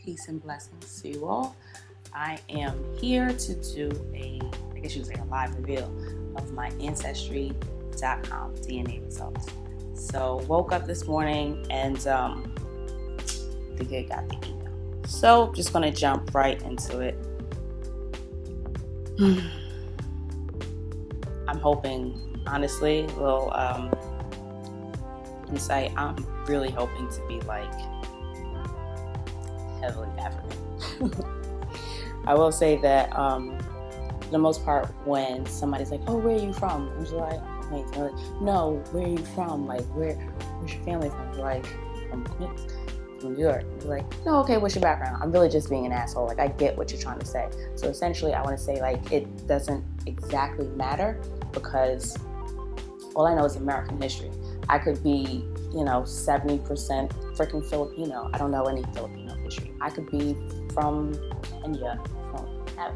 Peace and blessings to you all. I am here to do a live reveal of my Ancestry.com DNA results. So woke up this morning and the gig got the email. So just gonna jump right into it. I'm hoping, honestly, a little insight. I'm really hoping to be like heavily African. I will say that for the most part, when somebody's like, "Oh, where are you from?" I'm just like, "Wait, no, where are you from? Like, where's your family from?" You're like, from New York. You're like, "No, okay, what's your background?" I'm really just being an asshole. Like, I get what you're trying to say. So essentially, I want to say like it doesn't exactly matter because all I know is American history. I could be, 70% freaking Filipino. I don't know any Filipino history. I could be from Kenya.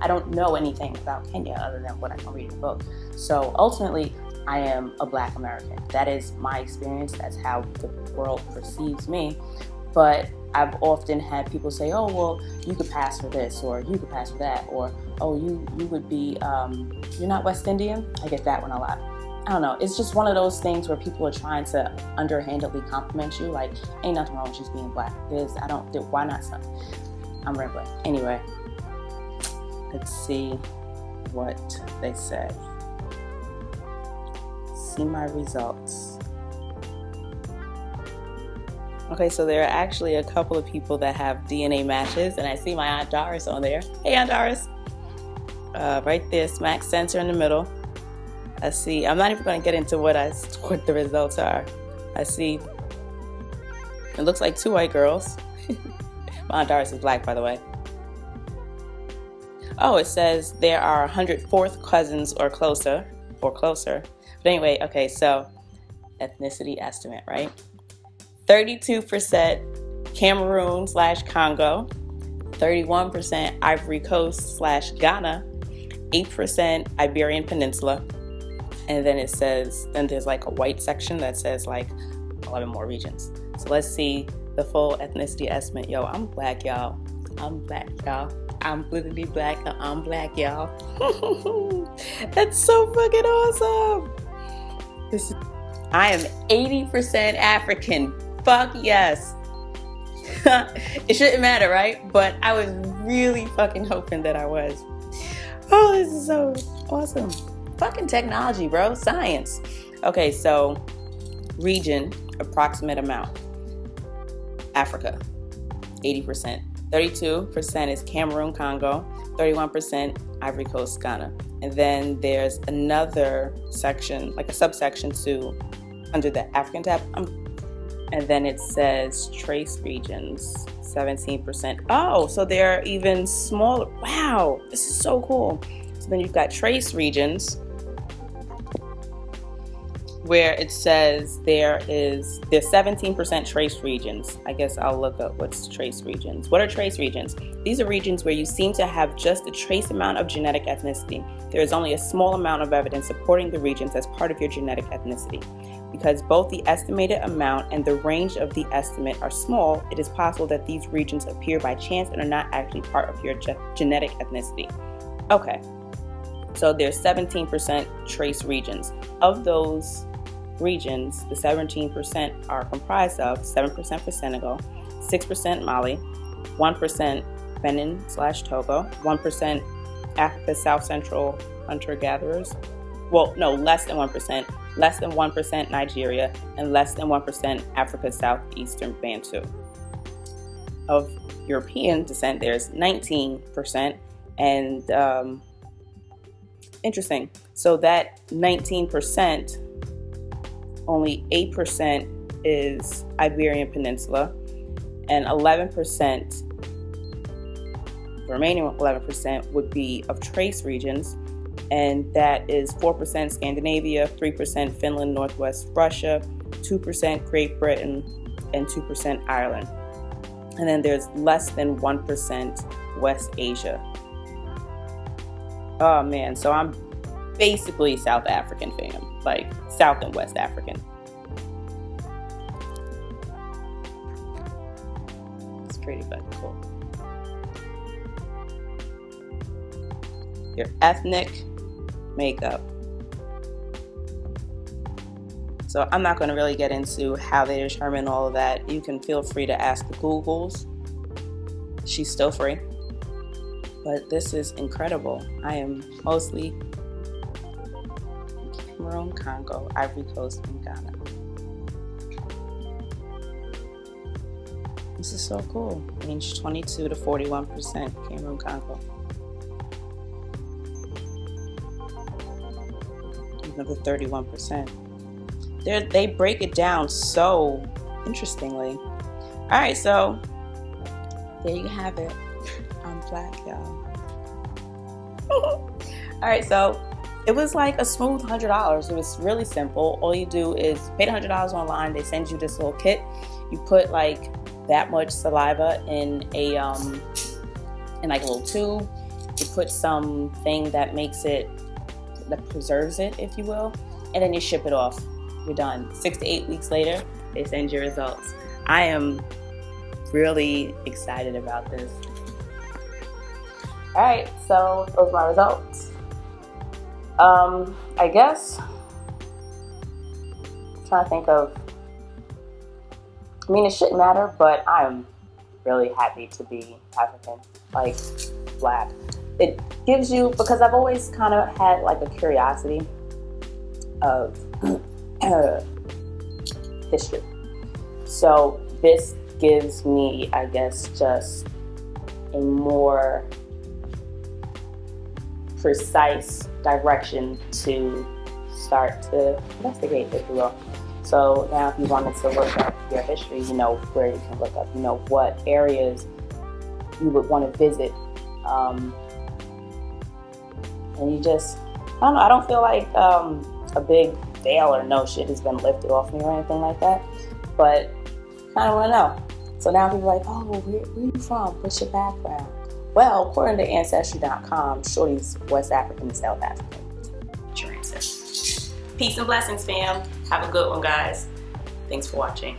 I don't know anything about Kenya other than what I can read in the book. So ultimately, I am a Black American. That is my experience. That's how the world perceives me. But I've often had people say, "Oh, well, you could pass for this, or you could pass for that, or oh, you would be, you're not West Indian." I get that one a lot. I don't know. It's just one of those things where people are trying to underhandedly compliment you. Like, ain't nothing wrong with just being Black. Why not some? I'm rambling. Anyway, let's see what they say. See my results. Okay, so there are actually a couple of people that have DNA matches, and I see my Aunt Doris on there. Hey, Aunt Doris. Right there, smack center in the middle. I see. I'm not even going to get into what the results are. I see. It looks like 2 white girls. My Aunt Doris is Black, by the way. Oh, it says there are 104th cousins or closer. But anyway, okay, so ethnicity estimate, right? 32% Cameroon/Congo, 31% Ivory Coast/Ghana, 8% Iberian Peninsula, and then there's like a white section that says like 11 more regions. So let's see the full ethnicity estimate. Yo, I'm Black, y'all. I'm literally Black. I'm Black, y'all. That's so fucking awesome. I am 80% African. Fuck yes. It shouldn't matter, right? But I was really fucking hoping that I was. Oh, this is so awesome. Fucking technology, bro. Science. Okay, so region, approximate amount. Africa, 80%. 32% is Cameroon, Congo. 31% Ivory Coast, Ghana. And then there's another section, like a subsection under the African tab. And then it says trace regions, 17%. Oh, so they're even smaller. Wow, this is so cool. So then you've got trace regions where it says there's 17% trace regions. I guess I'll look up what's trace regions. What are trace regions? These are regions where you seem to have just a trace amount of genetic ethnicity. There is only a small amount of evidence supporting the regions as part of your genetic ethnicity. Because both the estimated amount and the range of the estimate are small, it is possible that these regions appear by chance and are not actually part of your genetic ethnicity. Okay, so there's 17% trace regions. Of those regions, the 17% are comprised of 7% for Senegal, 6% Mali, 1% Benin/Togo, 1% Africa South Central hunter-gatherers. Well, no, less than 1% Nigeria, and less than 1% Africa Southeastern Bantu. Of European descent, there's 19%, and interesting. So that 19%, only 8% is Iberian Peninsula, and 11%, the remaining 11% would be of trace regions, and that is 4% Scandinavia, 3% Finland, Northwest Russia, 2% Great Britain, and 2% Ireland. And then there's less than 1% West Asia. Oh man, so I'm basically South African fam, like South and West African. It's pretty fucking cool. your ethnic makeup. So I'm not going to really get into how they determine all of that. You can feel free to ask the Googles. She's still free. But this is incredible. I am mostly Cameroon, Congo, Ivory Coast, and Ghana. This is so cool. Range 22 to 41%, Cameroon, Congo. Another 31%. They break it down so interestingly. All right, so there you have it. I'm black, y'all. All right, so it was like a smooth $100. It was really simple. All you do is pay the $100 online. They send you this little kit. You put like that much saliva in a in like a little tube. You put something that preserves it, if you will, and then you ship it off. You're done. 6 to 8 weeks later, they send you results. I am really excited about this. All right, so those are my results. I guess I'm trying to think of. I mean, it shouldn't matter, but I'm really happy to be African, like black. It gives you, because I've always kind of had like a curiosity of history. So this gives me, I guess, just a more precise direction to start to investigate, if you will. So now if you wanted to look up your history, you know where you can look up, you know what areas you would want to visit. And you just, I don't know, I don't feel like a big veil or no shit has been lifted off me or anything like that, but kind of want to know. So now people are like, oh, where are you from? What's your background? Well, according to Ancestry.com, Shorty's West African and South African. What's your ancestry? Peace and blessings, fam. Have a good one, guys. Thanks for watching.